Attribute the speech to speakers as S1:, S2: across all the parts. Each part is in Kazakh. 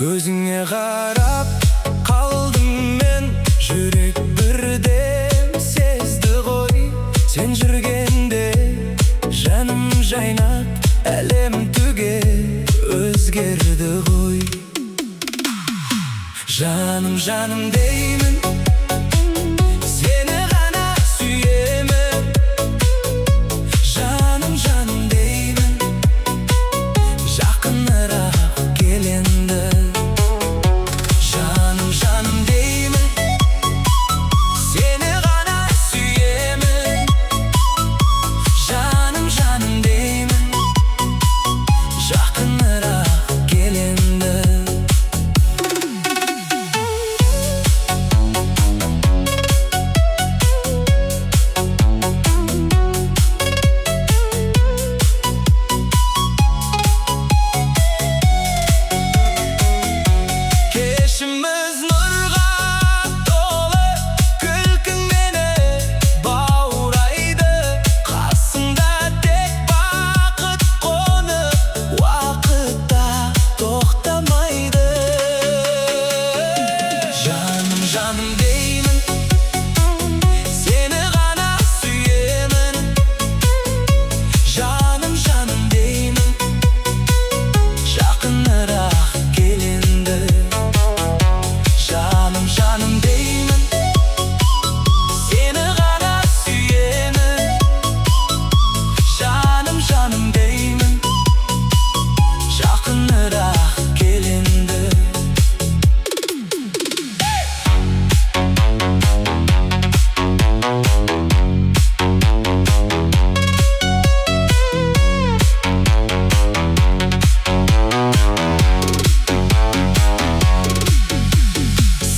S1: Gözüne qarab kaldım men, жүрек birden sezdi goy. Sen жүргенде жаным жайнап, әлем түге өзгерді ғой. Жаным, жаным деймін, сені ғана сүйемін. Жаным, жаным деймін, жақынырақ кел енді. Жаным, жаным деймін, сені ғана сүйемін. Жаным, жаным деймін, жақынырақ кел енді. Кешіміз нұрға толы, күлкің мені баурайды. Қасыңда тек бақыт қонып, уақытта тоқтамайды. Жаным, жаным деймін, сені ғана сүйемін. Жаным, жаным деймін, жақынырақ кел енді. Жаным, жаным деймін, сені ғана сүйемін. Жаным, жаным деймін, жақынырақ кел енді.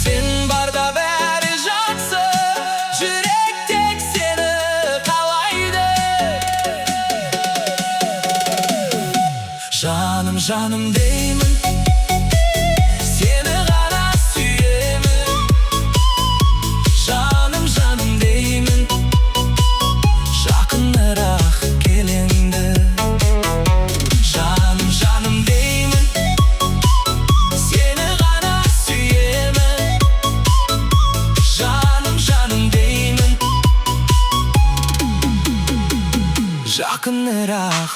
S1: Сен барда бәрі жақсы, жүрек тек сені қалайды. Жаным, жаным деймін, сені ғана сүйемін. Жаным, жаным деймін, жақынырақ кел енді. Жаным, жаным деймін, сені ғана сүйемін. Жаным, жаным деймін, жақынырақ